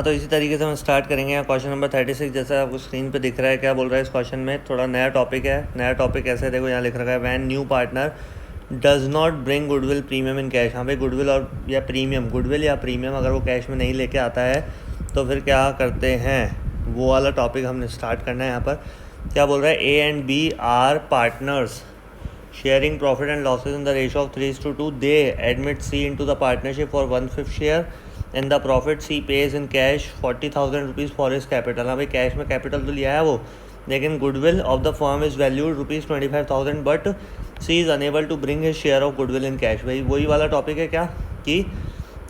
तो इसी तरीके से हम स्टार्ट करेंगे। यहाँ क्वेश्चन नंबर 36 जैसा आपको स्क्रीन पे दिख रहा है। क्या बोल रहा है इस क्वेश्चन में? थोड़ा नया टॉपिक है। नया टॉपिक ऐसे देखो, यहाँ लिख रखा है when new partner does not bring goodwill premium in cash. हाँ भाई, गुडविल और या प्रीमियम, गुडविल या प्रीमियम अगर वो कैश में नहीं लेके आता है तो फिर क्या करते हैं, वो वाला टॉपिक हमने स्टार्ट करना है। यहाँ पर क्या बोल रहा है, A and B are partners sharing profit and losses in the ratio of 3:2. They admit C into the partnership for 1/5 share and the profit C pays in cash 40,000 rupees for his capital. हाँ भाई, cash में capital तो लिया है वो, लेकिन goodwill of the firm is valued ₹25,000 but C is unable to bring his share of goodwill in cash. भाई वही वाला टॉपिक है क्या कि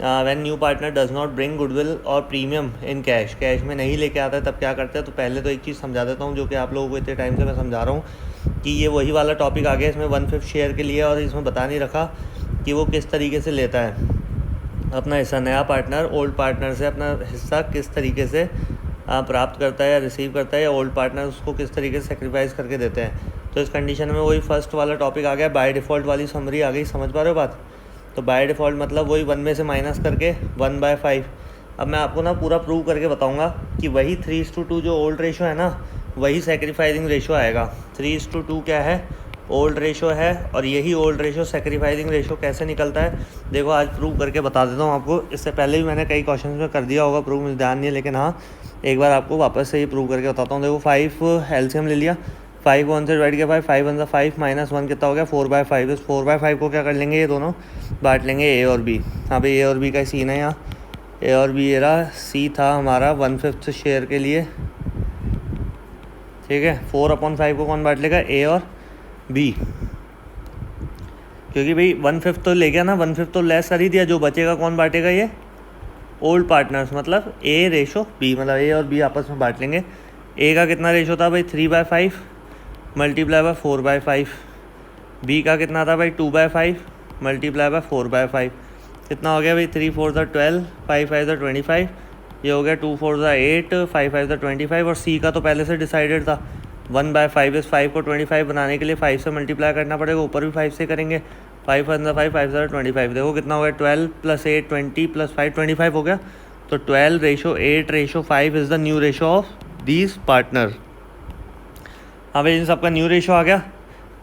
when new partner does not bring goodwill और प्रीमियम इन कैश, कैश में नहीं लेके आता है तब क्या करते हैं। तो पहले तो एक चीज़ समझा देता हूँ जो कि आप लोगों को इतने टाइम से मैं समझा रहा हूँ कि ये वही वाला टॉपिक आ गया। इसमें 1/5 शेयर के लिए और इसमें बता नहीं रखा कि वो किस तरीके से लेता है अपना हिस्सा। नया पार्टनर ओल्ड पार्टनर से अपना हिस्सा किस तरीके से प्राप्त करता है या रिसीव करता है, या ओल्ड पार्टनर उसको किस तरीके से सेक्रीफाइस करके देते हैं। तो इस कंडीशन में वही फर्स्ट वाला टॉपिक आ गया, बाय डिफ़ॉल्ट वाली समरी आ गई। समझ पा रहे हो बात? तो बाय डिफ़ॉल्ट मतलब वही 1 में से माइनस करके 1/5। अब मैं आपको ना पूरा प्रूव करके बताऊंगा कि वही 3:2 जो ओल्ड रेशो है ना, वही सेक्रीफाइसिंग रेशो आएगा। 3:2 क्या है? ओल्ड रेशो है, और यही ओल्ड रेशो सेक्रीफाइसिंग रेशो कैसे निकलता है देखो आज प्रूव करके बता देता हूँ आपको। इससे पहले भी मैंने कई क्वेश्चन में कर दिया होगा प्रूव, मुझे ध्यान नहीं है, लेकिन हाँ एक बार आपको वापस से ही प्रूव करके बताता हूँ। देखो 5 एलसीएम ले लिया, 5 1 से डिवाइड किया, 5 1 5 माइनस 1 कितना हो गया 4/5। इस 4/5 को क्या कर लेंगे, ये दोनों बांट लेंगे ए और बी। हाँ भाई, ए और बी का सीन है यहाँ, ए और बी ये रहा। सी था हमारा 1/5 शेयर के लिए, ठीक है। 4/5 को कौन बांट लेगा, ए और बी, क्योंकि भाई 1/5 तो ले गया ना, 1/5 तो लेस कर ही दिया। जो बचेगा कौन बांटेगा, ये ओल्ड पार्टनर्स, मतलब ए रेशो बी, मतलब ए और बी आपस में बांट लेंगे। ए का कितना रेशो था भाई 3/5 मल्टीप्लाई बाय 4/5। बी का कितना था भाई 2/5 मल्टीप्लाई बाय 4/5। कितना हो गया भाई 3 4 12, 5 5 25, ये हो गया 2 4 8, 5 5 25। और सी का तो पहले से डिसाइडेड था 1/5। इस 5 को 25 बनाने के लिए 5 से मल्टीप्लाई करना पड़ेगा, ऊपर भी 5 से करेंगे। 5 1 5 5 25, देखो कितना हो गया 12 + 8 20 + 5 25 हो गया। तो 12:8:5 is the new ratio of these partner. हाँ भाई, इन सबका न्यू रेशो आ गया।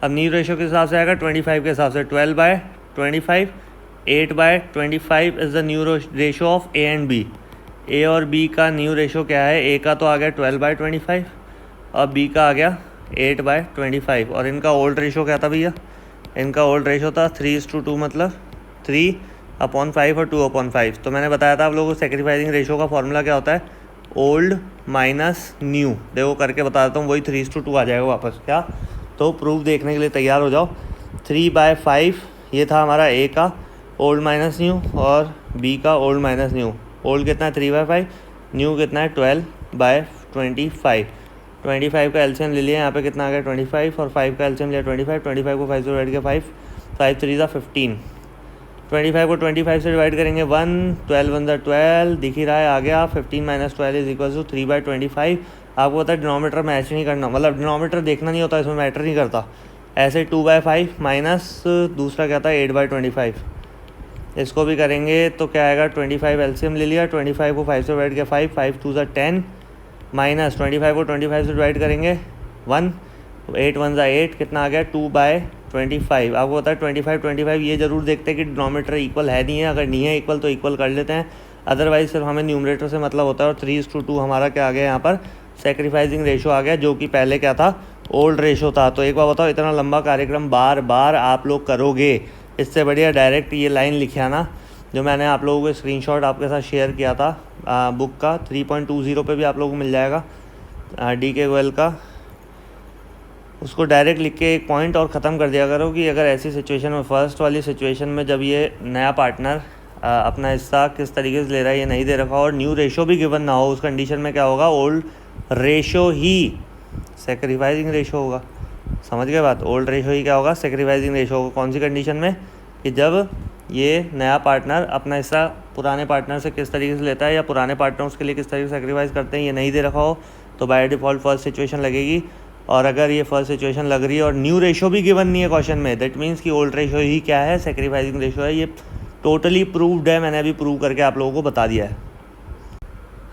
अब न्यू रेशो के हिसाब से आएगा 25 के हिसाब से 12/25, 8/25 is the new ratio of A and B. A और बी का न्यू रेशो क्या है, ए का तो आ गया 12/25 और बी का आ गया 8/25। और इनका ओल्ड रेशो क्या था भैया, इनका ओल्ड रेशो था 3:2, मतलब 3/5 और 2/5। तो मैंने बताया था आप लोगों को सेक्रीफाइसिंग रेशो का फॉर्मूला क्या होता है, ओल्ड माइनस न्यू। देखो करके बता देता हूँ, वही 3:2 आ जाएगा वापस। क्या? तो प्रूफ देखने के लिए तैयार हो जाओ। 3/5 ये था हमारा ए का ओल्ड माइनस न्यू, और बी का ओल्ड माइनस न्यू। ओल्ड कितना है 3/5, न्यू कितना है 12/25। 25 का एलसीएम ले लिया, यहाँ पे कितना आ गया 25, और 5 का एलसीएम लिया 25। 25 को 5 से डिवाइड किया 5 5 3 15। 25 को 25 से डिवाइड करेंगे 1, 12 1 12 दिख ही रहा है, आ गया 15 - 12 = 3/25। आपको पता है डिनोमीटर मैच नहीं करना, मतलब डिनोमीटर देखना नहीं होता, इसमें मैटर नहीं करता। ऐसे 2/5 माइनस दूसरा क्या था 8/25, इसको भी करेंगे तो क्या आएगा 25 एलसीएम ले लिया, 25 को 5 से डिवाइड किया 5 5 2 10 माइनस 25 को 25 से डिवाइड करेंगे 1, 8 1 8 कितना आ गया 2/25। आपको पता है 25 ये जरूर देखते हैं कि डिनोमीटर इक्वल है नहीं है, अगर नहीं है इक्वल तो इक्वल कर लेते हैं, अदरवाइज सिर्फ हमें न्यूमरेटर से मतलब होता है। और 3:2 हमारा क्या आ गया यहाँ पर, सेक्रीफाइसिंग रेशो आ गया, जो कि पहले क्या था, ओल्ड रेशो था। तो एक बार बताओ, इतना लंबा कार्यक्रम बार बार आप लोग करोगे, इससे बढ़िया डायरेक्ट ये लाइन लिखे आना जो मैंने आप लोगों को स्क्रीनशॉट आपके साथ शेयर किया था बुक का 3.20 पे भी आप लोगों को मिल जाएगा, DK गोयल का। उसको डायरेक्ट लिख के एक पॉइंट और ख़त्म कर दिया करो कि अगर ऐसी सिचुएशन में, फर्स्ट वाली सिचुएशन में जब ये नया पार्टनर अपना हिस्सा किस तरीके से ले रहा है ये नहीं दे रखा और न्यू रेशो भी गिवन ना हो, उस कंडीशन में क्या होगा, ओल्ड रेशो ही सेक्रीफाइसिंग रेशो होगा। समझ गए बात? ओल्ड रेशो ही क्या होगा, सेक्रीफाइसिंग रेशो होगा। कौन सी कंडीशन में, कि जब ये नया पार्टनर अपना हिस्सा पुराने पार्टनर से किस तरीके से लेता है, या पुराने पार्टनर उसके लिए किस तरीके से सेक्रीफाइस करते हैं, ये नहीं दे रखा हो, तो बाय डिफ़ॉल्ट फर्स्ट सिचुएशन लगेगी। और अगर ये फर्स्ट सिचुएशन लग रही है और न्यू रेशो भी गिवन नहीं है क्वेश्चन में, दैट मीन्स कि ओल्ड रेशो ही क्या है, सेक्रीफाइसिंग रेशो है। ये टोटली प्रूव्ड है, मैंने अभी प्रूव करके आप लोगों को बता दिया है।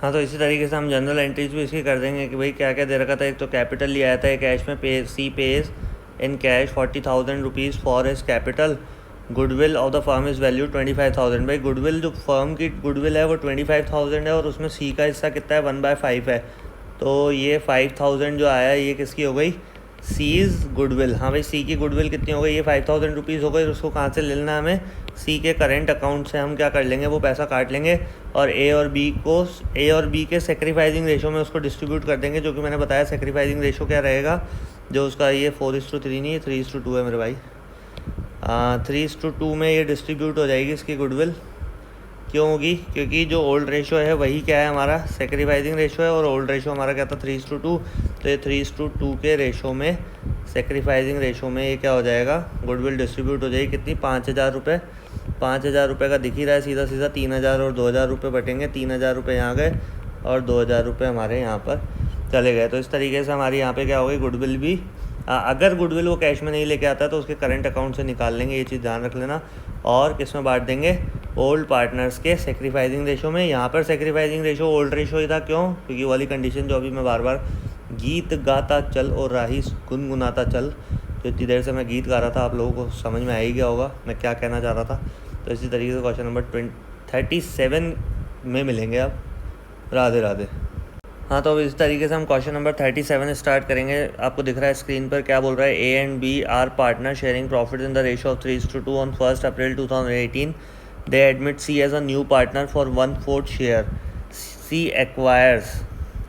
हाँ, तो इसी तरीके से हम जनरल एंट्रीज भी इसकी कर देंगे कि भाई क्या क्या दे रखा था। एक तो कैपिटल लिया था कैश में, पे C pays in cash 40,000 rupees for his capital. Goodwill of the firm is value 25,000। भाई गुडविल, जो फर्म की गुडविल है वो 25,000 है और उसमें सी का हिस्सा कितना है, 1/5 है। तो ये 5,000 जो आया ये किसकी हो गई, सीज गुडविल। हाँ भाई, सी की गुडविल कितनी हो गई, ये 5,000 रुपीज़ हो गई। उसको कहाँ से ले लेना हमें, सी के करेंट अकाउंट से हम क्या कर लेंगे, वो पैसा काट लेंगे और ए और बी के सेक्रीफाइजिंग रेशो में उसको डिस्ट्रीब्यूट कर देंगे। जो कि मैंने बताया सेक्रीफाइजिंग रेशो क्या रहेगा, जो उसका ये 4:3 नहीं, 3:2 है मेरे भाई। 3:2 में ये डिस्ट्रीब्यूट हो जाएगी इसकी गुडविल। क्यों होगी, क्योंकि जो ओल्ड रेशो है वही क्या है हमारा, सेक्रीफाइजिंग रेशो है, और ओल्ड रेशो हमारा क्या था, 3:2। तो ये 3:2 के रेशो में, सेक्रीफाइजिंग रेशो में ये क्या हो जाएगा, गुडविल डिस्ट्रीब्यूट हो जाएगी कितनी, 5,000 रुपये। 5,000 रुपये का दिख ही रहा है, सीधा सीधा 3,000 और 2,000 रुपये बटेंगे। 3,000 रुपये यहाँ गए और 2,000 रुपये हमारे यहाँ पर चले गए। तो इस तरीके से हमारी यहाँ पे क्या हो गई, गुडविल भी, अगर गुडविल वो कैश में नहीं लेके आता तो उसके करंट अकाउंट से निकाल लेंगे, ये चीज़ ध्यान रख लेना। और किस में बांट देंगे, ओल्ड पार्टनर्स के सेक्रीफाइजिंग रेशो में। यहाँ पर सेक्रीफाइजिंग रेशो ओल्ड रेशो ही था, क्यों, क्योंकि वाली कंडीशन जो अभी मैं बार बार गीत गाता चल और राही गुनगुनाता चल, तो इतनी देर से मैं गीत गा रहा था, आप लोगों को समझ में आ ही गया होगा मैं क्या कहना चाह रहा था। तो इसी तरीके से क्वेश्चन नंबर 37 में मिलेंगे आप। राधे राधे। हाँ, तो अब इस तरीके से हम क्वेश्चन नंबर 37 स्टार्ट करेंगे। आपको दिख रहा है स्क्रीन पर क्या बोल रहा है, A and B are partner sharing profit in the ratio of 3:2 on 1 April 2018। They admit C as a new partner for 1/4 share. C acquires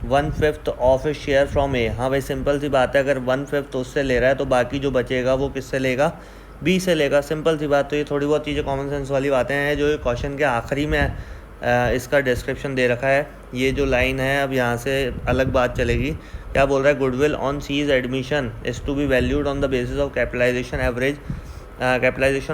1/5 of A share from A. हाँ भाई, सिंपल सी बात है, अगर 1/5 उससे ले रहा है तो बाकी जो बचेगा वो किससे लेगा, बी से लेगा। सिंपल सी बात। तो ये थोड़ी बहुत चीज़ें कॉमन सेंस वाली बातें हैं जो क्वेश्चन के आखिरी में इसका डिस्क्रिप्शन दे रखा है। ये जो लाइन है अब यहाँ से अलग बात चलेगी। क्या बोल रहा है, goodwill on C's admission is to be valued on the basis of capitalisation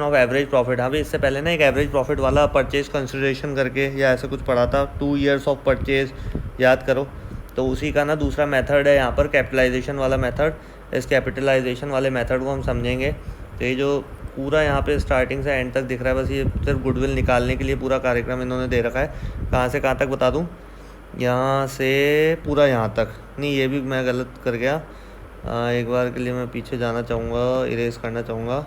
of average profit. हाँ भाई, इससे पहले ना एक एवरेज प्रॉफिट वाला परचेज कंसिडरेशन करके या ऐसा कुछ पढ़ा था, 2 years ऑफ परचेज, याद करो। तो उसी का ना दूसरा मेथड है यहाँ पर कैपिटलाइजेशन वाला मेथड। इस कैपिटलाइजेशन वाले मेथड को हम समझेंगे। तो ये जो पूरा यहाँ पे स्टार्टिंग से एंड तक दिख रहा है, बस ये सिर्फ गुडविल निकालने के लिए पूरा कार्यक्रम इन्होंने दे रखा है। कहाँ से कहाँ तक बता दूँ, यहाँ से पूरा यहाँ तक नहीं, ये भी मैं गलत कर गया। एक बार के लिए मैं पीछे जाना चाहूँगा, इरेज करना चाहूँगा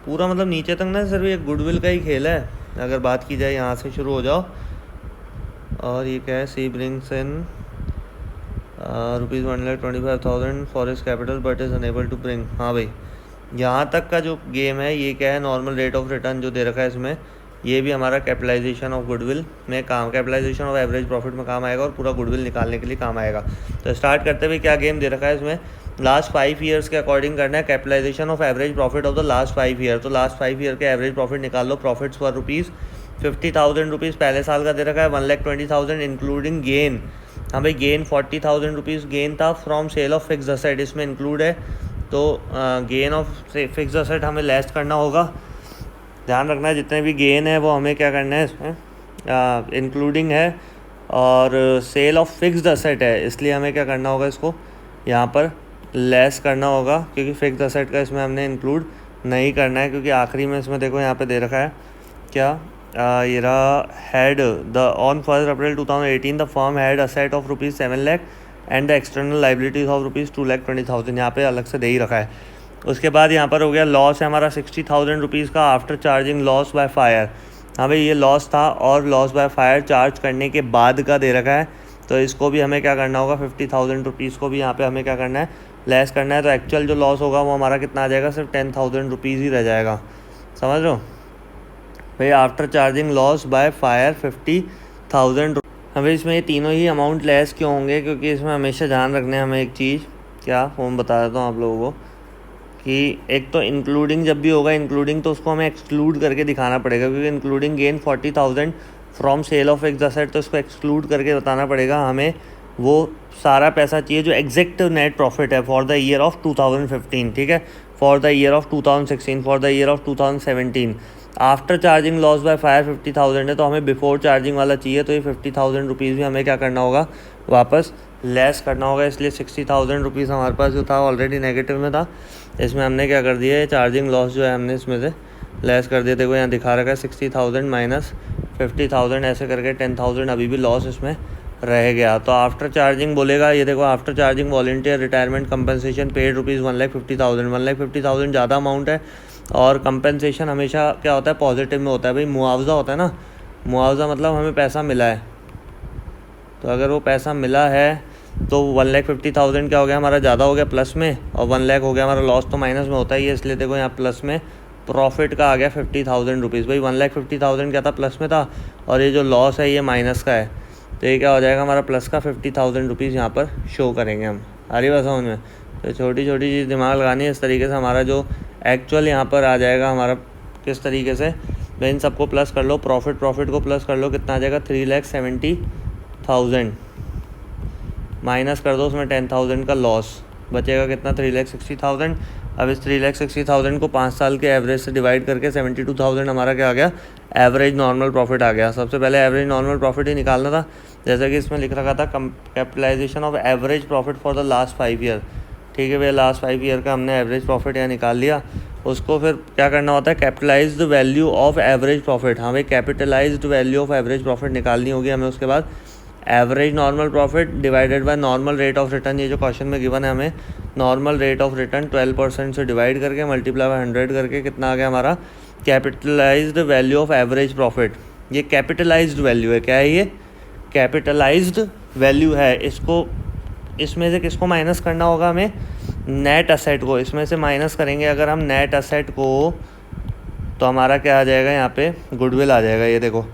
पूरा, मतलब नीचे तक ना सिर्फ ये गुडविल का ही खेल है। अगर बात की जाए यहाँ से शुरू हो जाओ, और ये क्या है, C brings in ₹125,000 for his capital but is unable to bring. हाँ भाई, यहाँ तक का जो गेम है ये क्या है, नॉर्मल रेट ऑफ रिटर्न जो दे रखा है इसमें, ये भी हमारा कैपिटलाइजेशन ऑफ गुडविल में काम, कैपिटलाइजेशन ऑफ एवरेज प्रॉफिट में काम आएगा और पूरा गुडविल निकालने के लिए काम आएगा। तो स्टार्ट करते हुए क्या गेम दे रखा है इसमें, लास्ट 5 years के अकॉर्डिंग करना है capitalisation of average profit of the last 5 year। तो लास्ट 5 year के एवरेज प्रॉफिट निकाल लो। प्रॉफिट्स पर ₹50,000 पहले साल का दे रखा है, 1,20,000 इंक्लूडिंग गेन। हाँ भाई, गेन 40,000 रुपीज़ गेन था from sale of fix asset, इसमें इंक्लूड है। तो गेन ऑफ फिक्स असेट हमें लेस करना होगा। ध्यान रखना है जितने भी गेन है वो हमें क्या करना है इसमें इंक्लूडिंग है, और सेल ऑफ फिक्स्ड असेट है, इसलिए हमें क्या करना होगा, इसको यहाँ पर लेस करना होगा, क्योंकि फिक्स्ड असेट का इसमें हमने इंक्लूड नहीं करना है। क्योंकि आखिरी में इसमें देखो यहाँ पे दे रखा है क्या, ये रहा had the on 1 April 2018 the firm had asset of ₹7 lakh and the external liabilities of ₹2,20,000। यहाँ पे अलग से दे ही रखा है। उसके बाद यहाँ पर हो गया लॉस है हमारा ₹60,000 का after charging loss by fire. हाँ भाई, ये लॉस था और लॉस बाय फायर चार्ज करने के बाद का दे रखा है। तो इसको भी हमें क्या करना होगा, ₹50,000 को भी यहाँ पे हमें क्या करना है, लेस करना है। तो एक्चुअल जो लॉस होगा वो हमारा कितना आ जाएगा, सिर्फ ₹10,000 ही रह जाएगा। समझ लो भाई, after charging loss by fire ₹50,000। हमें इसमें ये तीनों ही अमाउंट लेस क्यों होंगे, क्योंकि इसमें हमेशा ध्यान रखना है हमें एक चीज़, क्या फोन बता देता हूँ आप लोगों को, कि एक तो इंक्लूडिंग जब भी होगा, इंक्लूडिंग तो उसको हमें एक्सक्लूड करके दिखाना पड़ेगा, क्योंकि including gain 40,000 from sale of fixed asset, तो इसको एक्सक्लूड करके बताना पड़ेगा हमें। वो सारा पैसा चाहिए जो एग्जैक्ट नेट प्रॉफिट है फॉर द ईयर ऑफ 2015, ठीक है, for the year of 2016, for the year of 2017। After charging loss by fire 50,000 है, तो हमें बिफोर चार्जिंग वाला चाहिए। तो ये ₹50,000 भी हमें क्या करना होगा, वापस लेस करना होगा। इसलिए ₹60,000 हमारे पास जो था ऑलरेडी नेगेटिव में था, इसमें हमने क्या कर दिया है, चार्जिंग लॉस जो है हमने इसमें से लेस कर दिया। देखो यहाँ दिखा रखा है 60,000 माइनस 50,000, ऐसे करके 10,000 अभी भी लॉस इसमें रह गया। तो आफ्टर चार्जिंग बोलेगा, ये देखो after charging volunteer retirement compensation paid rupees 1,50,000। 1,50,000 ज़्यादा अमाउंट है, और कंपनसेशन हमेशा क्या होता है, पॉजिटिव में होता है भाई। मुआवजा होता है ना, मुआवजा मतलब हमें पैसा मिला है। तो अगर वो पैसा मिला है तो 1,50,000 क्या हो गया हमारा, ज़्यादा हो गया प्लस में, और 1 लाख हो गया हमारा लॉस, तो माइनस में होता ही है, इसलिए देखो यहाँ प्लस में प्रॉफिट का आ गया 50,000 रुपीज़। भाई 1,50,000 क्या था, प्लस में था, और ये जो लॉस है ये माइनस का है, तो ये क्या हो जाएगा हमारा प्लस का 50,000 रुपीज़ यहाँ पर शो करेंगे हम। आ रही बात समझ में? तो छोटी छोटी चीज़ दिमाग लगानी है, इस तरीके से हमारा जो एक्चुअल यहाँ पर आ जाएगा हमारा किस तरीके से। भाई इन सबको प्लस कर लो, प्रॉफिट को प्लस कर लो, कितना आ जाएगा 3,70,000, माइनस कर दो उसमें 10,000 का लॉस, बचेगा कितना 3,60,000। अब इस 3,60,000 को 5 साल के एवरेज से डिवाइड करके 72,000 हमारा क्या आ गया, एवरेज नॉर्मल प्रॉफिट आ गया। सबसे पहले एवरेज नॉर्मल प्रॉफिट ही निकालना था, जैसा कि इसमें लिख रखा था capitalisation of average profit for the last 5 year. ठीक है भैया, लास्ट 5 ईयर का हमने एवरेज प्रॉफिट यहाँ निकाल लिया। उसको फिर क्या करना होता है, capitalised value of average profit. हाँ भाई, capitalised value of average profit निकालनी होगी हमें। उसके बाद average normal profit divided by normal rate of return, ये जो क्वेश्चन में गिवन है हमें, नॉर्मल रेट ऑफ रिटर्न 12% से डिवाइड करके मल्टीप्लाई बाय 100 करके कितना आ गया हमारा, capitalised value of average profit. ये कैपिटलाइज्ड वैल्यू है, क्या है ये, कैपिटलाइज्ड वैल्यू है। इसको इसमें से किसको माइनस करना होगा हमें, नेट असेट को। इसमें से माइनस करेंगे अगर हम नेट असेट को, तो हमारा क्या आ जाएगा यहाँ पे, गुडविल आ जाएगा। ये देखो,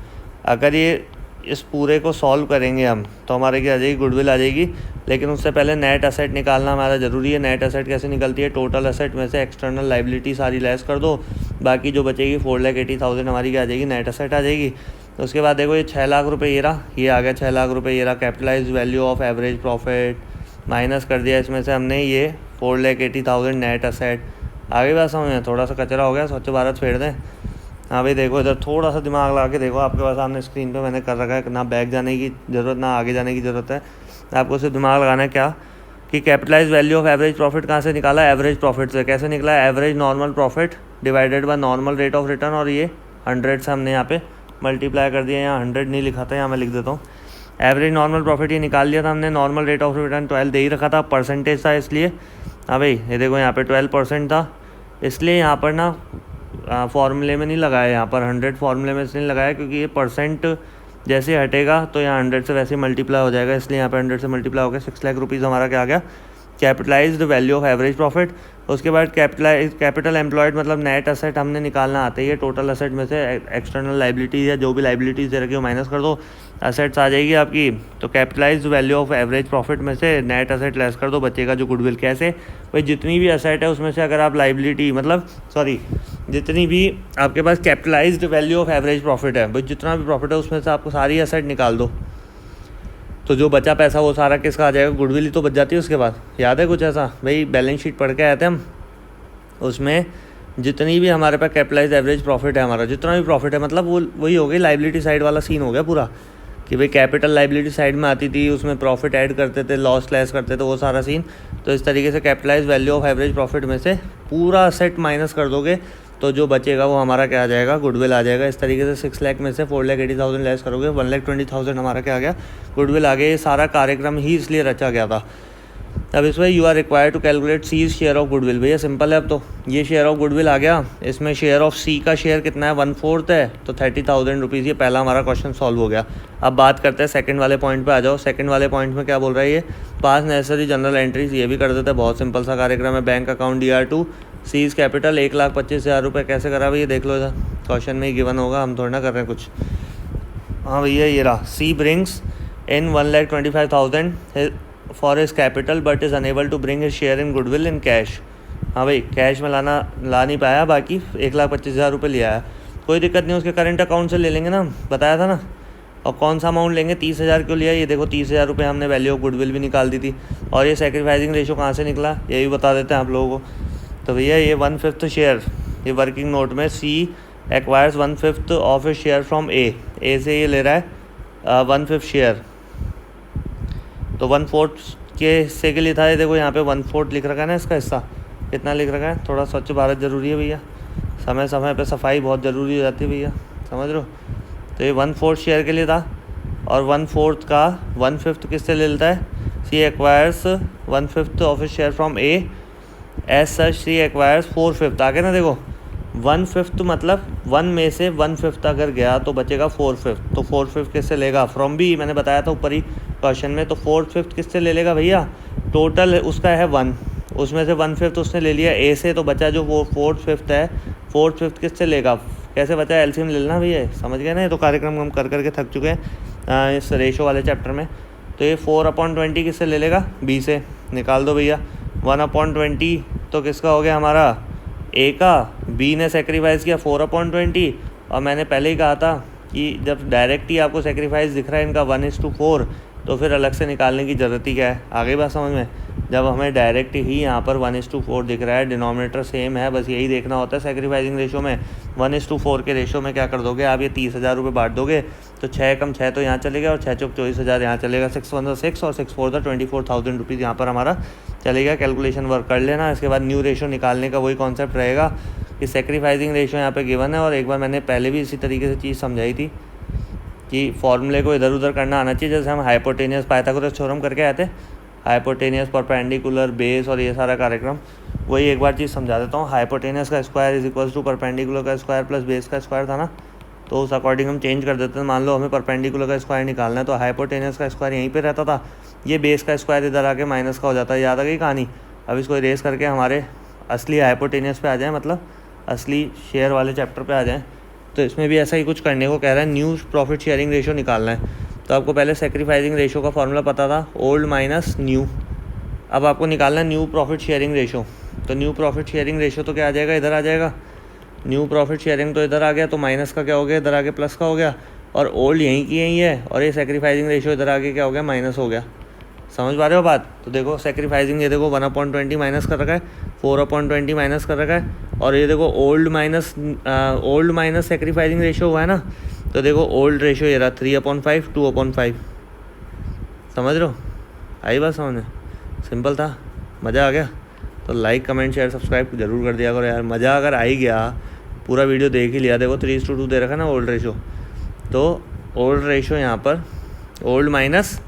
अगर ये इस पूरे को सॉल्व करेंगे हम, तो हमारे क्या आ जाएगी, गुडविल आ जाएगी। लेकिन उससे पहले नेट असेट निकालना हमारा ज़रूरी है। नेट असेट कैसे निकलती है, टोटल असेट में से एक्सटर्नल लाइबिलिटी सारी लेस कर दो, बाकी जो बचेगी 4,80,000 हमारी क्या आ जाएगी, नेट असेट आ जाएगी। तो उसके बाद देखो ये 6 लाख रुपये ये रहा, ये आ गया 6 लाख रुपये ये रहा, capitalize value of average profit minus कर दिया इसमें से हमने ये 4,80,000 नेट असेट। आगे बात समझ में, थोड़ा सा कचरा हो गया, स्वच्छ भारत फेर दें। हाँ भाई देखो, इधर थोड़ा सा दिमाग लगा के देखो, आपके पास सामने स्क्रीन पे मैंने कर रखा है, ना बैक जाने की ज़रूरत ना आगे जाने की ज़रूरत है, आपको सिर्फ दिमाग लगाना है क्या, कि capitalize value of average profit कहाँ से निकाला, एवरेज प्रॉफिट से। कैसे निकला, average normal profit divided by normal rate of return, और ये 100 से हमने यहाँ पे मल्टीप्लाई कर दिया। यहाँ 100 नहीं लिखा था, यहाँ मैं लिख देता हूँ। एवरेज नॉर्मल प्रॉफिट ये निकाल लिया था हमने, नॉर्मल रेट ऑफ रिटर्न 12 दे ही रखा था, परसेंटेज था इसलिए। हाँ भाई ये देखो यहाँ पे 12% था, इसलिए यहाँ पर ना फॉर्मूले में नहीं लगाया, यहाँ पर 100 फॉर्मूले में इसलिए नहीं लगाया क्योंकि ये परसेंट जैसे हटेगा तो यहाँ 100 से वैसे मल्टीप्लाई हो जाएगा, इसलिए यहाँ पे 100 से मल्टीप्लाई हो गया। 6 लाख रुपीज़ हमारा क्या आ गया, capitalised value of average profit. उसके बाद कैपिटल एम्प्लॉयड मतलब नेट असेट हमने निकालना आता है। ये टोटल असेट में से एक्सटर्नल लाइबिलिटीज़ या जो भी लाइबिलिटीज़ दे रखी हो माइनस कर दो, असेट्स आ जाएगी आपकी। तो capitalised value of average profit में से नेट असेट लेस कर दो, बचेगा जो गुडविल। कैसे भाई, जितनी भी असेट है उसमें से अगर आप लाइबिलिटी जितनी भी आपके पास capitalised value of average profit है, भाई जितना भी प्रॉफिट है उसमें से आपको सारी असेट निकाल दो, तो जो बचा पैसा वो सारा किसका आ जाएगा, गुडविल ही तो बच जाती है उसके बाद। याद है कुछ ऐसा भाई, बैलेंस शीट पढ़ के आए थे हम, उसमें जितनी भी हमारे पास कैपिटलाइज एवरेज प्रॉफिट है, हमारा जितना भी प्रॉफिट है, मतलब वो वही हो गई, लाइबिलिटी साइड वाला सीन हो गया पूरा, कि भाई कैपिटल लाइबिलिटी साइड में आती थी, उसमें प्रॉफिट ऐड करते थे, लॉस लेस करते थे, वो सारा सीन। तो इस तरीके से capitalize value of average profit में से पूरा असेट माइनस कर दोगे, तो जो बचेगा वो हमारा क्या आ जाएगा, गुडविल आ जाएगा। इस तरीके से 6 लाख में से 4,80,000 लेस करोगे, 1,20,000 हमारा क्या आ गया, गुडविल आ गया। ये सारा कार्यक्रम ही इसलिए रचा गया था। अब इसमें you are required to calculate C share of goodwill. भैया सिंपल है, अब तो ये शेयर ऑफ गुडविल आ गया, इसमें शेयर ऑफ सी का शेयर कितना है, 1/4 है, तो 30,000 रुपीज़। ये पहला हमारा क्वेश्चन सॉल्व हो गया। अब बात करते हैं सेकंड वाले पॉइंट पे आ जाओ। सेकंड वाले पॉइंट में क्या बोल रहा है ये, पास नेसेसरी जनरल एंट्रीज, ये भी कर देते हैं, बहुत सिंपल सा कार्यक्रम है। Bank account DR2 seize capital 1,25,000 रुपये, कैसे करा भैया देख लो, इधर क्वेश्चन में ही गिवन होगा, हम थोड़ा ना कर रहे हैं कुछ। हाँ भैया ये रहा, C brings in 1,25,000 for his capital but is unable to bring his share in goodwill in cash. हाँ भाई कैश में ला नहीं पाया, बाकी 1,25,000 रुपये लिया है, कोई दिक्कत नहीं, उसके करंट अकाउंट से ले लेंगे ना, बताया था ना। और कौन सा अमाउंट लेंगे, 30,000 क्यों लिया, ये देखो 30,000 रुपये हमने वैल्यू ऑफ गुडविल भी निकाल दी थी। और ये सेक्रीफाइसिंग रेशो कहाँ से निकला, ये भी बता देते हैं आप लोगों को। तो भैया ये 1/5 शेयर, ये वर्किंग नोट में C acquires 1/5 of A share from A से ये ले रहा है 1/5 शेयर, तो 1/4 के हिस्से के लिए था। ये देखो यहाँ पे 1/4 लिख रखा है ना, इसका हिस्सा कितना लिख रखा है, थोड़ा स्वच्छ भारत जरूरी है भैया, समय पे सफाई बहुत ज़रूरी हो जाती है भैया, समझ रहे हो। तो ये 1/4 शेयर के लिए था, और 1/4 का 1/5 किससे ले लेता है, C acquires 1/5 of his share from A, as such C acquires 4/5। आगे ना देखो 1/5 मतलब 1 में से 1/5 अगर गया तो बचेगा 4/5, तो 4/5 किससे लेगा, फ्रॉम बी, मैंने बताया था ऊपर ही क्वेश्चन में। तो 4/5 किससे ले लेगा भैया, टोटल उसका है 1, उसमें से 1/5 उसने ले लिया ए से, तो बचा जो वो 4/5 है, 4/5 किससे लेगा, कैसे बचा, एलसीएम ले लेना भैया, समझ गए ना। ये तो कार्यक्रम हम कर करके थक चुके हैं इस रेशो वाले चैप्टर में। तो ये 4/20 किससे ले लेगा, बी से, निकाल दो भैया। 1/20 तो किसका हो गया हमारा, ए का, बी ने सेक्रीफाइस किया 4/20, और मैंने पहले ही कहा था कि जब डायरेक्ट ही आपको सेक्रीफाइस दिख रहा है इनका 1:4, तो फिर अलग से निकालने की ज़रूरत ही क्या है। आगे बात समझ में, जब हमें डायरेक्ट ही यहाँ पर 1:4 दिख रहा है, डिनोमिनेटर सेम है, बस यही देखना होता है सेक्रीफाइसिंग रेशो में। 1:4 के रेशो में क्या कर दोगे आप, ये 30,000 रुपये बांट दोगे, तो 6 कम 6 तो यहाँ चलेगा, और 6 चौक 24,000 यहाँ चलेगा, 6 1 6 और 6 4 24,000 रुपीज़ यहाँ पर हमारा चलेगा। कैलकुलेशन वर्क कर लेना। इसके बाद न्यू रेशो निकालने का वही कॉन्सेप्ट रहेगा कि सेक्रीफाइसिंग रेशो यहाँ पे गिवन है, और एक बार मैंने पहले भी इसी तरीके से चीज़ समझाई थी कि फॉर्मूले को इधर उधर करना आना चाहिए। जैसे हम हाइपोटेनियस पाइथागोरस थ्योरम करके आए थे, हाइपोटेनियस परपेंडिकुलर बेस और ये सारा कार्यक्रम, वही एक बार चीज़ समझा देता हूँ। हाइपोटेनियस का square is equals to perpendicular का स्क्वायर प्लस बेस का स्क्वायर था ना, तो उस अकॉर्डिंग हम चेंज कर देते हैं। मान लो हमें परपेंडिकुलर का स्क्वायर निकालना है, तो हाइपोटेनियस का स्क्वायर यहीं पे रहता था, ये बेस का स्क्वायर इधर आके माइनस का हो जाता है। याद आ गई कहानी। अब इसको इरेज करके हमारे असली हाइपोटेनियस पे आ जाए, मतलब असली शेयर वाले चैप्टर पे आ जाएँ। तो इसमें भी ऐसा ही कुछ करने को कह रहा है, न्यू प्रॉफिट शेयरिंग रेशो निकालना है। तो आपको पहले सेक्रीफाइसिंग रेशो का फॉर्मूला पता था, ओल्ड माइनस न्यू। अब आपको निकालना है न्यू प्रॉफिट शेयरिंग रेशो। तो न्यू प्रॉफिट शेयरिंग रेशो तो क्या आ जाएगा, इधर आ जाएगा। न्यू प्रॉफिट शेयरिंग तो इधर आ गया, तो माइनस का क्या हो गया, इधर आगे प्लस का हो गया, और ओल्ड यहीं की यहीं है, और ये सेक्रीफाइसिंग रेशो इधर आगे क्या हो गया, माइनस हो गया। समझ पा रहे हो बात। तो देखो सेक्रीफाइसिंग, ये देखो 1/20 माइनस कर रखा है, 4/20 माइनस कर रखा है, और ये देखो ओल्ड माइनस सेक्रीफाइसिंग रेशो हुआ है ना। तो देखो ओल्ड रेशो ये रहा 3/5, 2/5। समझ रहे हो, आई बात समझ में, सिंपल था, मज़ा आ गया। तो लाइक कमेंट शेयर सब्सक्राइब जरूर कर दिया करो यार, मज़ा अगर आ ही गया, पूरा वीडियो देख ही लिया। देखो 3:2 दे रखा है ना ओल्ड रेशो, तो ओल्ड रेशो यहाँ पर ओल्ड माइनस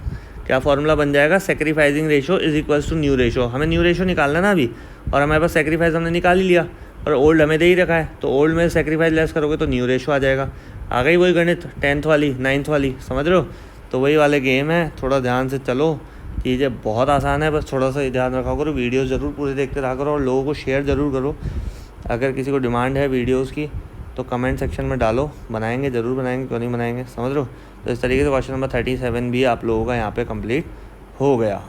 क्या फॉर्मूला बन जाएगा, sacrificing ratio is equals to new ratio. हमें न्यू रेशो निकालना ना अभी, और हमारे पास सेक्रीफाइस हमने निकाल ही लिया, और ओल्ड हमें दे ही रखा है, तो ओल्ड में सेक्रीफाइस लेस करोगे तो न्यू रेशो आ जाएगा। आ गई वही गणित 10th वाली 9th वाली, समझ रहे हो। तो वही वाले गेम है, थोड़ा ध्यान से चलो, चीज़ें बहुत आसान है, बस थोड़ा सा ध्यान रखा करो। वीडियो ज़रूर पूरे देखते रहा करो, और लोगों को शेयर ज़रूर करो। अगर किसी को डिमांड है वीडियोज़ की तो कमेंट सेक्शन में डालो, बनाएंगे, ज़रूर बनाएंगे, क्यों नहीं बनाएंगे, समझ रहे हो। तो इस तरीके से क्वेश्चन नंबर 37 भी आप लोगों का यहाँ पे कंप्लीट हो गया।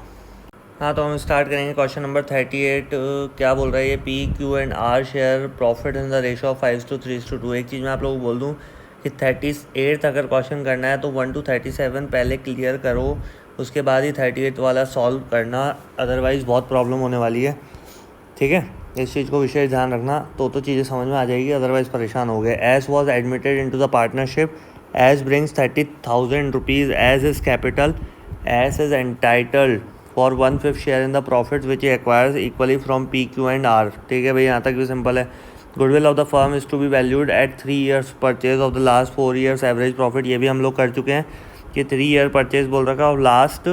हाँ, तो हम स्टार्ट करेंगे क्वेश्चन नंबर 38। क्या बोल रहा है ये, P Q and R share profit in the ratio of 5:3:2। एक चीज़ मैं आप लोगों को बोल दूँ कि 38 अगर क्वेश्चन करना है तो 1 to 37 पहले क्लियर करो, उसके बाद ही 38 वाला सॉल्व करना, अदरवाइज़ बहुत प्रॉब्लम होने वाली है। ठीक है, इस चीज़ को विशेष ध्यान रखना, तो चीज़ें समझ में आ जाएगी, अदरवाइज़ परेशान हो गए। S was admitted into the partnership, S brings 30,000 rupees as is capital, S is entitled for 1/5 share in the profit which acquires equally from P Q and R. ठीक है भाई, यहाँ तक भी सिंपल है। Goodwill of the firm is to be valued at 3 years purchase of the last 4 years average profit. ये भी हम लोग कर चुके हैं कि 3 year परचेज बोल रखा है, और लास्ट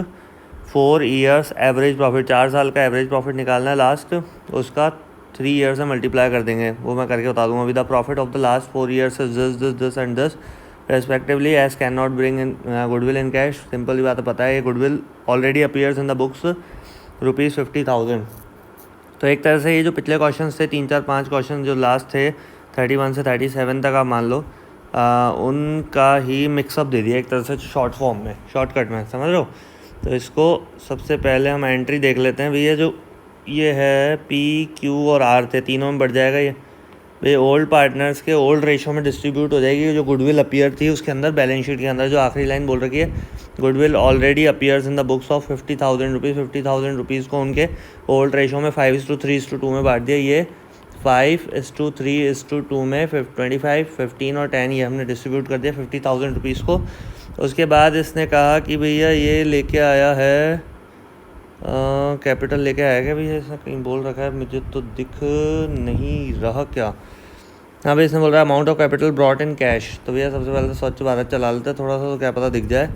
4 years एवरेज प्रॉफिट, 4 साल का एवरेज प्रॉफिट निकालना है लास्ट, उसका 3 years से मल्टीप्लाई कर देंगे, वो मैं करके बता दूंगा। With the profit of the last 4 years is this and this respectively, as cannot bring in goodwill in cash. Simple ही बात पता है, ये goodwill already appears in the books ₹50,000। तो एक तरह से ये जो पिछले क्वेश्चन थे 3 4 5 क्वेश्चन जो लास्ट थे 31 से 37 तक आप मान लो, उनका ही मिक्सअप दे दिया एक तरह से, शॉर्ट फॉर्म में, शॉर्टकट में, समझ लो। तो इसको सबसे पहले हम एंट्री देख लेते हैं भैया। जो ये है पी क्यू और आर थे, तीनों में बढ़ जाएगा ये भाई, ओल्ड पार्टनर्स के ओल्ड रेशो में डिस्ट्रीब्यूट हो जाएगी। जो गुडविल अपीयर थी उसके अंदर, बैलेंस शीट के अंदर जो आखिरी लाइन बोल रखी है, goodwill already appears in the books of 50,000 rupees. 50,000 rupees को उनके ओल्ड रेशो में 5:3:2 में बांट दिया। ये 5:3:2 में 25, 15 और 10 ये हमने डिस्ट्रीब्यूट कर दिया 50,000 रुपीज़ को। उसके बाद इसने कहा कि भैया ये लेके आया है, कैपिटल लेके आया क्या भैया, ऐसा कहीं बोल रखा है, मुझे तो दिख नहीं रहा क्या। हाँ भाई, इसने बोल रहा है amount of capital brought in cash. तो भैया सबसे पहले तो स्वच्छ भारत चला लेते हैं थोड़ा सा, तो क्या पता दिख जाए।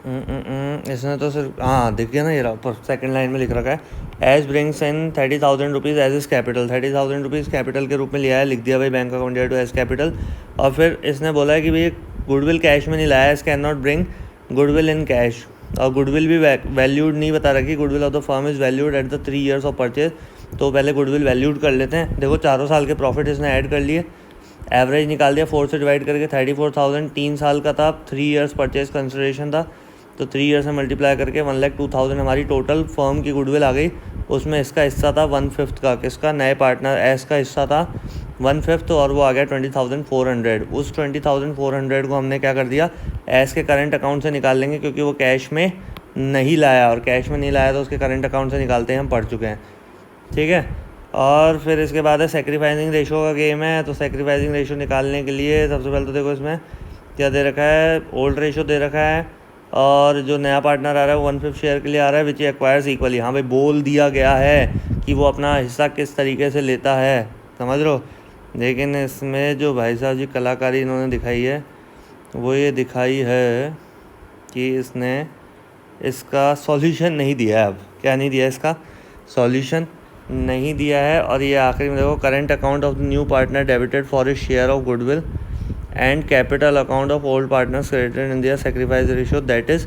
इसने तो सिर्फ हाँ दिख गया ना, ये रहा ऊपर सेकंड लाइन में लिख रखा है S brings in 30,000 rupees as is capital, 30,000 rupees capital के रूप में लिया है, लिख दिया भाई bank account debit to S capital. और फिर इसने बोला है कि भाई गुडविल कैश में नहीं लाया, इस can not bring goodwill in cash, और गुडविल भी वैल्यूड नहीं बता रखी, goodwill of the firm is valued at the 3 years of purchase. तो पहले गुडविल वैल्यूड कर लेते हैं। देखो 4 साल के प्रॉफिट इसने ऐड कर लिए, एवरेज निकाल दिया 4 से डिवाइड करके 34,000, 3 साल का था, 3 years परचेज कंसिडरेशन था, तो 3 years से मल्टीप्लाई करके 1,02,000 हमारी टोटल फर्म की गुडविल आ गई। उसमें इसका हिस्सा था 1/5 का, किसका, नए पार्टनर एस का हिस्सा था 1/5, और वो आ गया 20,400। उस 20,400 को हमने क्या कर दिया, एस के करंट अकाउंट से निकाल लेंगे, क्योंकि वो कैश में नहीं लाया, और कैश में नहीं लाया तो उसके करंट अकाउंट से निकालते हैं, हम पढ़ चुके हैं, ठीक है। और फिर इसके बाद है सेक्रीफाइसिंग रेशो का गेम है। तो सेक्रीफाइसिंग रेशो निकालने के लिए सबसे पहले तो देखो इसमें क्या दे रखा है, ओल्ड रेशो दे रखा है, और जो नया पार्टनर आ रहा है वो 1/5 शेयर के लिए आ रहा है, विच एक्वायर्स इक्वली। हाँ भाई बोल दिया गया है कि वो अपना हिस्सा किस तरीके से लेता है, समझ लो। लेकिन इसमें जो भाई साहब जी कलाकारी इन्होंने दिखाई है वो ये दिखाई है कि इसने इसका सॉल्यूशन नहीं दिया है। अब क्या नहीं दिया, इसका सॉल्यूशन नहीं दिया है। और ये आखिरी में देखो, current account of the new partner debited for his share of goodwill and capital account of old partners credited in their sacrifice ratio that is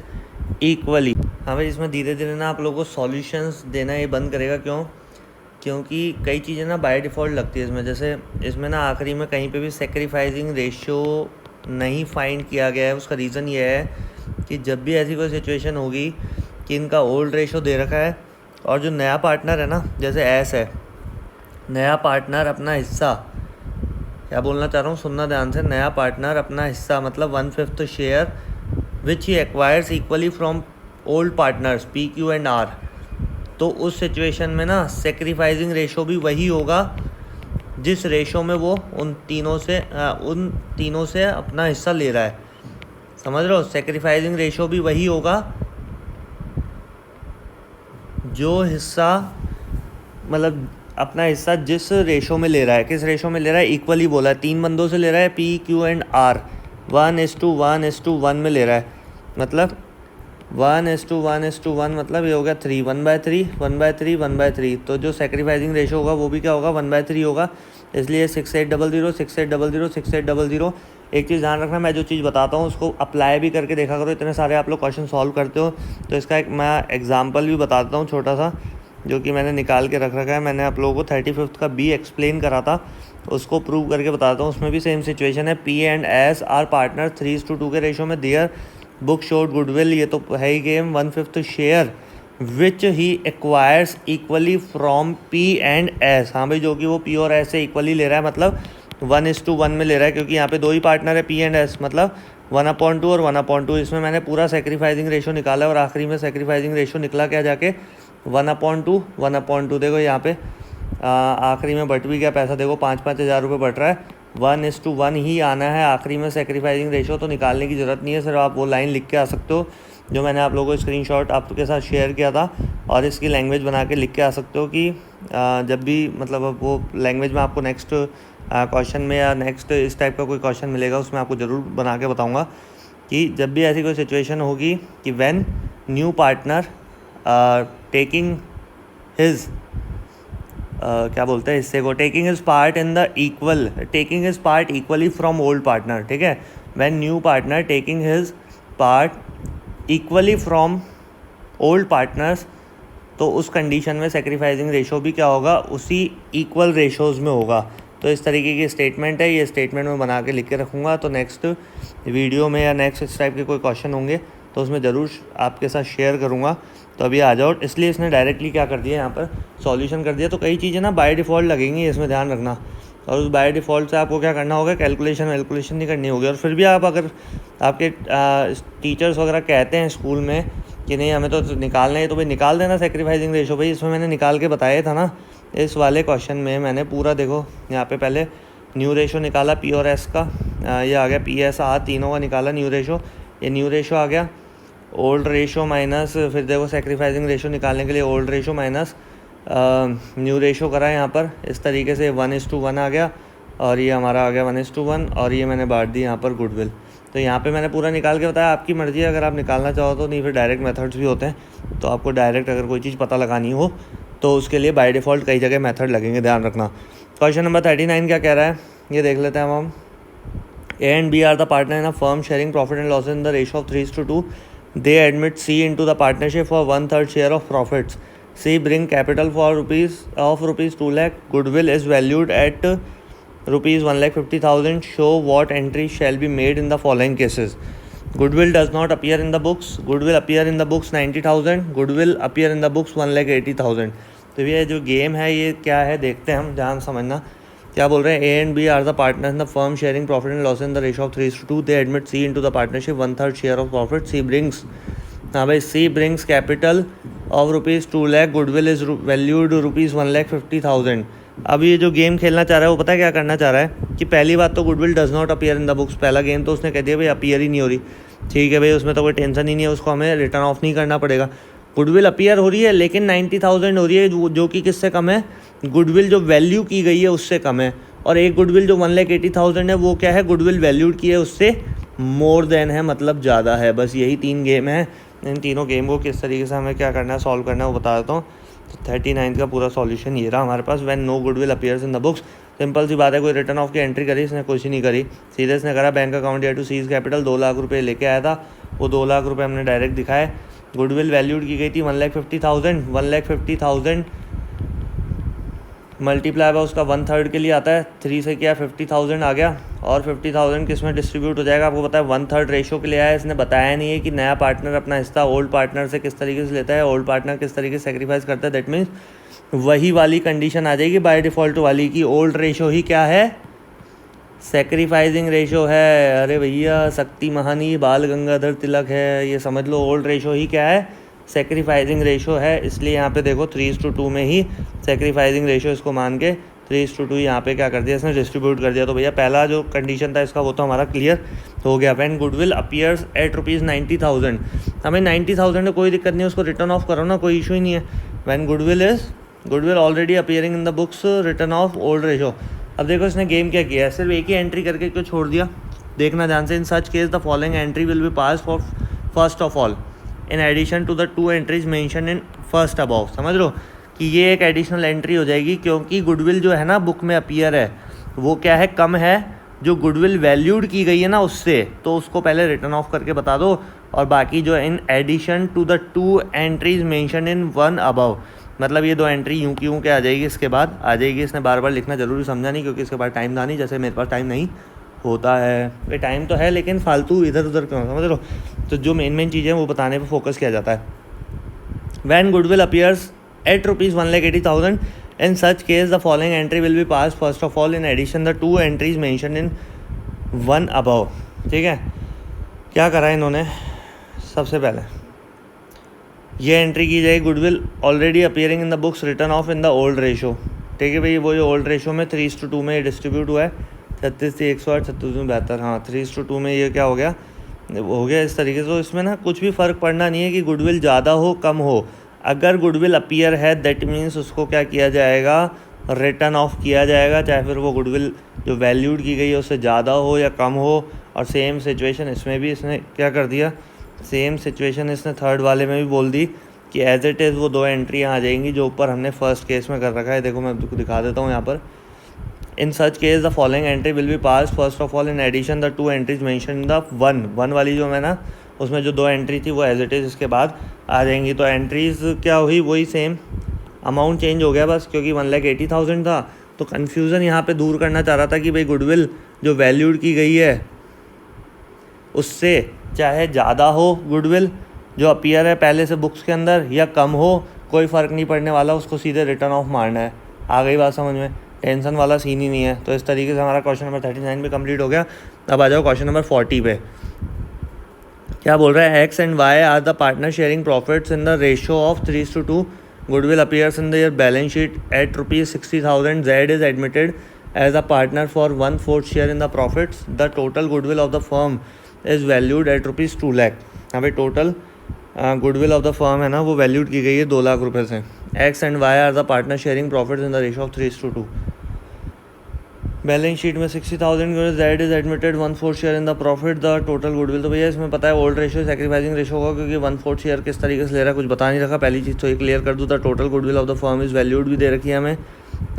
equally. हाँ भाई इसमें धीरे धीरे ना आप लोगों को सॉल्यूशंस देना ये बंद करेगा, क्यों, क्योंकि कई चीज़ें ना बाय डिफ़ॉल्ट लगती है इसमें। जैसे इसमें ना आखिरी में कहीं पे भी सेक्रीफाइसिंग रेशियो नहीं फाइंड किया गया है। उसका रीज़न ये है कि जब भी ऐसी कोई सिचुएशन होगी कि इनका ओल्ड रेशो दे रखा है और जो नया पार्टनर है ना, जैसे एस है, नया पार्टनर अपना हिस्सा, क्या बोलना चाह रहा हूँ सुनना ध्यान से, नया पार्टनर अपना हिस्सा मतलब 1/5 share which he acquires equally from old partners P Q and R. तो उस सिचुएशन में ना सेक्रीफाइसिंग रेशो भी वही होगा जिस रेशो में वो उन तीनों से अपना हिस्सा ले रहा है, समझ रहे हो। सेक्रीफाइसिंग रेशो भी वही होगा जो हिस्सा, मतलब अपना हिस्सा जिस रेशो में ले रहा है। किस रेशो में ले रहा है, इक्वली बोला है, 3 बंदों से ले रहा है, पी क्यू एंड आर 1:1:1 में ले रहा है, मतलब 1:1:1 मतलब ये हो गया 3 1/3 1/3 1/3। तो जो सेक्रीफाइसिंग रेशो होगा वो भी क्या होगा, 1/3 होगा। इसलिए 6800 6800 6800। एक चीज़ ध्यान रखना, मैं जो चीज़ बताता हूँ उसको अप्लाई भी करके देखा करो। इतने सारे आप लोग क्वेश्चन सॉल्व करते हो, तो इसका एक मैं एग्जाम्पल भी बताता हूँ छोटा सा, जो कि मैंने निकाल के रख रखा है। मैंने आप लोगों को 35th का बी एक्सप्लेन करा था, उसको प्रूव करके बताता हूँ। उसमें भी सेम सिचुएशन है, P and S R partner 3:2 के रेशो में, देयर बुक शोड गुडविल, ये तो है ही game, 1/5 share which he acquires equally from P and S. हाँ भाई जो कि वो पी और एस से इक्वली ले रहा है, मतलब 1:1 में ले रहा है, क्योंकि यहाँ पे 2 ही पार्टनर है पी एंड एस, मतलब 1/2 और 1/2। इसमें मैंने पूरा सेक्रीफाइसिंग रेशो निकाला है और आखिरी में सेक्रीफाइसिंग रेशो निकला क्या जाके 1/2 1/2। देखो यहाँ पे आखिरी में बट भी क्या पैसा, देखो 5-5 हज़ार रुपये बट रहा है, 1:1 ही आना है आखिरी में सेक्रीफाइसिंग रेशो। तो निकालने की ज़रूरत नहीं है, सिर्फ आप वो लाइन लिख के आ सकते हो जो मैंने आप लोगों को स्क्रीनशॉट आपके साथ शेयर किया था, और इसकी लैंग्वेज बना के लिख के आ सकते हो कि जब भी मतलब वो लैंग्वेज में आपको नेक्स्ट क्वेश्चन में या नेक्स्ट इस टाइप का कोई क्वेश्चन मिलेगा उसमें आपको ज़रूर बना के बताऊँगा कि जब भी ऐसी कोई सिचुएशन होगी कि when new partner taking his क्या बोलते हैं हिस्से को, taking his part in the equal, taking his part equally from old partner, ठीक है। When new partner taking his part equally from old partners, तो उस कंडीशन में सेक्रीफाइसिंग रेशो भी क्या होगा, उसी इक्वल रेशोज़ में होगा। तो इस तरीके की स्टेटमेंट है, ये स्टेटमेंट मैं बना के लिख के रखूँगा। तो नेक्स्ट वीडियो में या नेक्स्ट इस टाइप के कोई क्वेश्चन होंगे तो उसमें ज़रूर आपके साथ शेयर करूँगा। तो अभी आ जाओ, इसलिए इसने डायरेक्टली क्या कर दिया, यहाँ पर सॉल्यूशन कर दिया। तो कई चीज़ें ना बाय डिफ़ॉल्ट लगेंगी, इसमें ध्यान रखना। और उस बाय डिफ़ॉल्ट से आपको क्या करना होगा, कैलकुलेशन नहीं करनी होगी। और फिर भी आप अगर आपके टीचर्स वगैरह कहते हैं स्कूल में कि नहीं हमें तो निकालना है, तो भाई निकाल देना सेक्रीफाइसिंग रेशो। भाई इसमें मैंने निकाल के बताया था ना, इस वाले क्वेश्चन में मैंने पूरा, देखो यहाँ पे पहले न्यू रेशो निकाला पी और एस का, ये आ गया पी एस आर, तीनों का निकाला न्यू रेशो, ये न्यू रेशो आ गया, ओल्ड रेशो माइनस, फिर देखो सेक्रीफाइसिंग रेशो निकालने के लिए old ratio minus new ratio करा है यहाँ पर, इस तरीके से 1:1 आ गया, और ये हमारा आ गया 1:1, और ये मैंने बांट दी यहाँ पर गुडविल। तो यहाँ पे मैंने पूरा निकाल के बताया, आपकी मर्ज़ी है अगर आप निकालना चाहो तो, नहीं फिर डायरेक्ट मेथड्स भी होते हैं। तो आपको डायरेक्ट अगर कोई चीज़ पता लगानी हो तो उसके लिए बाय डिफ़ॉल्ट कई जगह मेथड लगेंगे, ध्यान रखना। क्वेश्चन नंबर 39 क्या कह रहा है ये देख लेते हैं हम। A and B are the partner in a firm sharing profit and losses in the ratio of 3:2. They admit C into the partnership for 1/3 share of profits. C bring capital for rupees 2 lakh. Goodwill is valued at rupees 1,50,000. Show what entries shall be made in the following cases. Goodwill does not appear in the books. Goodwill appear in the books 90,000. Goodwill appear in the books 1,80,000. तो ये जो game है ये क्या है देखते हैं हम, ध्यान समझना। क्या बोल रहे हैं, A and B are the partner in the firm sharing profit and loss in the ratio of 3:2. They admit C into the partnership 1/3 share of profit. C brings, हाँ भाई, C brings capital of rupees 2 lakh. Goodwill is valued rupees 1,50,000. अब ये जो game खेलना चाह रहा है वो पता है क्या करना चाह रहा है कि पहली बात तो goodwill does not appear in the books, पहला गेम तो उसने कह दिया भाई अपीयर ही नहीं हो रही। ठीक है भाई, उसमें तो कोई टेंशन ही नहीं है, उसको हमें रिटर्न ऑफ नहीं करना पड़ेगा। गुडविल अपीयर हो रही है लेकिन 90,000 हो रही है, जो कि किससे कम है, गुडविल जो वैल्यू की गई है उससे कम है। और एक गुडविल जो 1,80,000 है वो क्या है, गुडविल वैल्यूड की है उससे मोर देन है, मतलब ज़्यादा है। बस यही 3 गेम है। इन तीनों गेम को किस तरीके से हमें क्या करना है, सॉल्व करना है वो बता देता हूँ। तो 39 का पूरा सॉल्यूशन ये रहा हमारे पास। When no goodwill appears in the books, simple सी बात है, कोई रिटर्न ऑफ की एंट्री करी, इसने कुछ नहीं करी, सीधे इसने करा बैंक अकाउंट या टू सीज कैपिटल, 2 लाख रुपये लेके आया था, वो 2 लाख रुपये हमने डायरेक्ट दिखाए। गुडविल वैल्यूड की गई थी 1,50,000, 1,50,000 मल्टीप्लाई बाय उसका 1/3 के लिए आता है, 3 से किया 50,000 आ गया, और 50,000 किस में डिस्ट्रीब्यूट हो जाएगा आपको पता है, 1/3 रेशो के लिए आया है। इसने बताया नहीं है कि नया पार्टनर अपना हिस्सा ओल्ड पार्टनर से किस तरीके से लेता है, ओल्ड पार्टनर किस तरीके से सेक्रीफाइस करता है। दैट मीन्स वही वाली कंडीशन आ जाएगी बाय डिफ़ॉल्ट वाली की, ओल्ड रेशो ही क्या है, सेक्रीफाइजिंग रेशो है। अरे भैया शक्ति महानी बाल गंगाधर तिलक है, ये समझ लो ओल्ड रेशो ही क्या है, सेक्रीफाइजिंग रेशो है। इसलिए यहाँ पे देखो 3:2 में ही सेक्रीफाइजिंग रेशो इसको मान के 3:2 यहाँ पे क्या कर दिया इसने, डिस्ट्रीब्यूट कर दिया। तो भैया पहला जो कंडीशन था इसका वो तो हमारा क्लियर हो गया। When goodwill appears at rupees 90,000, हमें 90,000 में कोई दिक्कत नहीं है, उसको रिटर्न ऑफ करो ना, कोई इशू ही नहीं है। When goodwill already appearing in the books, return of old ratio. अब देखो इसने गेम क्या किया है, सिर्फ एक ही एंट्री करके क्यों छोड़ दिया, देखना ध्यान से। In such case the following entry will be pass for first of all in addition to the 2 entries mention in first above. समझ लो कि ये एक एडिशनल एंट्री हो जाएगी, क्योंकि गुडविल जो है ना बुक में अपीयर है वो क्या है, कम है, जो गुडविल वैल्यूड की गई है ना उससे, तो उसको पहले रिटर्न ऑफ करके बता दो। और बाकी जो in addition to the 2 entries mention in 1 above, मतलब ये 2 एंट्री यूँ की यूँ के आ जाएगी, इसके बाद आ जाएगी। इसने बार बार लिखना जरूरी समझा नहीं, क्योंकि इसके बाद टाइम था नहीं, जैसे मेरे पास टाइम नहीं होता है। ये टाइम तो है लेकिन फालतू इधर उधर क्यों, समझ लो। तो जो मेन चीज़ें वो बताने पे फोकस किया जाता है। When goodwill appears at rupees 1,80,000, in such case the following entry will be pass first of all in addition the 2 entries mention in 1 above. ठीक है, क्या करा इन्होंने, सबसे पहले ये एंट्री की जाएगी, goodwill already appearing in the books, return of in the old ratio. ठीक है भाई, वो जो ओल्ड रेशो में 3:2 में डिस्ट्रीब्यूट हुआ है, 36 से 108, 36 में 72, हाँ 3:2 में ये क्या हो गया इस तरीके से। तो इसमें ना कुछ भी फ़र्क पड़ना नहीं है कि गुडविल ज़्यादा हो कम हो, अगर गुडविल अपीयर है दैट मीन्स उसको क्या किया जाएगा, रिटर्न ऑफ किया जाएगा, चाहे फिर वो गुडविल जो वैल्यूड की गई है उससे ज़्यादा हो या कम हो। और सेम सिचुएशन इसमें भी इसने क्या कर दिया, सेम सिचुएशन इसने थर्ड वाले में भी बोल दी कि एज इट इज़ वो 2 एंट्रियाँ आ जाएंगी जो ऊपर हमने फर्स्ट केस में कर रखा है। देखो मैं आपको दिखा देता हूँ यहाँ पर। In such case the following entry will be pass first of all in addition the 2 entries mention in the 1 वाली जो मैं ना उसमें जो 2 एंट्री थी वो एज इट इज़ इसके बाद आ जाएंगी। तो एंट्रीज़ क्या हुई, वही सेम, अमाउंट चेंज हो गया बस, क्योंकि 1,80,000 था। तो कन्फ्यूज़न यहाँ पे दूर करना चाह रहा था कि भाई गुडविल जो वैल्यूड की गई है उससे चाहे ज़्यादा हो गुडविल जो अपीयर है पहले से बुक्स के अंदर, या कम हो, कोई फ़र्क नहीं पड़ने वाला, उसको सीधे रिटर्न ऑफ मारना है। आ गई बात समझ में, टेंशन वाला सीन ही नहीं है। तो इस तरीके से हमारा क्वेश्चन नंबर 39 भी कंप्लीट हो गया। अब आ जाओ क्वेश्चन नंबर 40 पे। क्या बोल रहा है, X and Y are the partner sharing profits in the ratio of 3:2। Goodwill appears in the balance sheet at rupees 60,000. Z is admitted as a partner for 1/4 share in the profits. The total goodwill of the firm is valued at rupees 2 lakh. यहाँ पे total goodwill of the firm है ना वो valued की गई है 2 लाख रुपये से। X and Y are the partner sharing profits in the ratio of 3:2. Balance sheet में 60,000 Z is admitted 1/4 share in the profit the total goodwill. तो भैया इसमें पता है ओल्ड रेशियो सैक्रिफाइसिंग रेशियो होगा, क्योंकि 1/4 शेयर किस तरीके से ले रहा है कुछ बता नहीं रखा। पहली चीज़ तो ये क्लियर कर दूँ, the total goodwill of the firm is valued भी दे रखी है हमें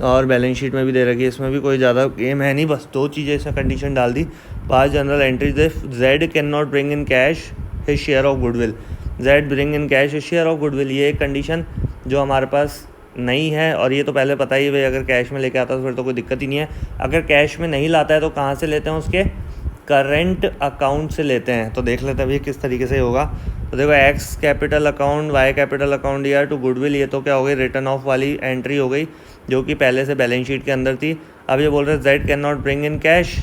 और बैलेंस शीट में भी दे रखी है। इसमें भी कोई ज़्यादा गेम है नहीं, बस दो चीज़ें इसमें कंडीशन डाल दी। 5 general entries they, Z can not bring in cash his share of goodwill, Z bring in cash his share of goodwill, ये एक कंडीशन जो हमारे पास नहीं है। और ये तो पहले पता ही है भाई, अगर कैश में लेके आता है तो फिर तो कोई दिक्कत ही नहीं है। अगर कैश में नहीं लाता है तो कहाँ से लेते हैं, उसके करंट अकाउंट से लेते हैं। तो देख लेते हैं भैया किस तरीके से होगा। तो देखो X capital account, Y capital account या टू गुडविल, ये तो क्या हो गई रिटर्न ऑफ वाली एंट्री हो गई जो कि पहले से बैलेंस शीट के अंदर थी। अब ये बोल रहे हैं Z can not bring in cash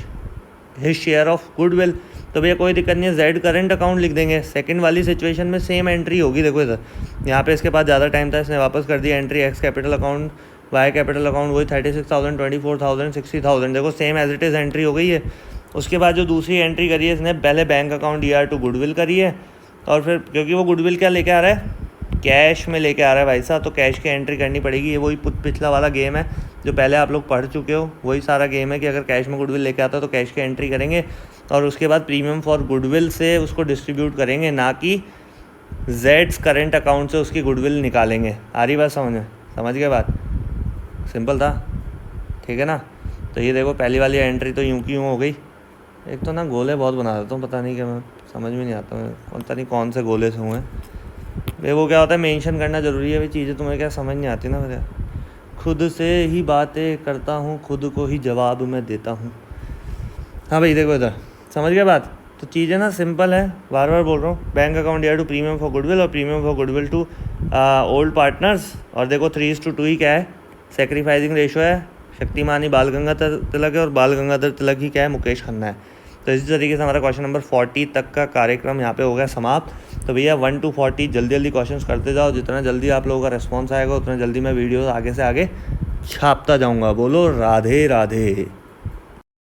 his share of goodwill, तो भैया कोई दिक्कत नहीं है, जेड करंट अकाउंट लिख देंगे। सेकंड वाली सिचुएशन में सेम एंट्री होगी। देखो इधर यहाँ पे इसके पास ज़्यादा टाइम था, इसने वापस कर दिया entry. X capital account, Y capital account वही 36,000, 24,000, 60,000, देखो same as it is entry हो गई है। उसके बाद जो दूसरी एंट्री करी है इसने, पहले bank account ER to goodwill करी है और फिर क्योंकि वो गुडविल क्या लेके आ रहा है, कैश में लेके आ रहा है भाई साहब, तो कैश की एंट्री करनी पड़ेगी। ये वही पिछला वाला गेम है जो पहले आप लोग पढ़ चुके हो, वही सारा गेम है कि अगर कैश में गुडविल लेके आता है तो कैश की एंट्री करेंगे और उसके बाद प्रीमियम फॉर गुडविल से उसको डिस्ट्रीब्यूट करेंगे, ना कि जेड्स करंट अकाउंट से उसकी गुडविल निकालेंगे। आ रही बात समझ गए बात, सिंपल था, ठीक है ना। तो ये देखो पहली वाली एंट्री तो यूँ की यूँ हो गई। एक तो ना गोले बहुत बना देता हूँ, पता नहीं क्या, मैं समझ में नहीं आता, मैं पता नहीं कौन से गोले से हुए भाई। वो क्या होता है, मेंशन करना ज़रूरी है भाई, चीज़ें तुम्हें क्या समझ नहीं आती ना मेरे, खुद से ही बातें करता हूँ, खुद को ही जवाब मैं देता हूँ। हाँ भाई देखो इधर समझ गए बात। तो चीज़ें ना सिंपल है, बार बार बोल रहा हूँ। Bank account ER to premium for goodwill और premium for goodwill to old partners. और देखो 3:2 ही क्या है, सेक्रीफाइसिंग रेशो है। शक्तिमान ही बाल गंगाधर तिलक है और बाल गंगाधर तिलक ही क्या है, मुकेश खन्ना है। तो इसी तरीके से हमारा क्वेश्चन नंबर 40 तक का कार्यक्रम यहाँ पे हो गया समाप्त। तो भैया 1 to 40 जल्दी जल्दी क्वेश्चंस करते जाओ, जितना जल्दी आप लोगों का रिस्पॉन्स आएगा उतना जल्दी मैं वीडियो आगे से आगे छापता जाऊँगा। बोलो राधे राधे।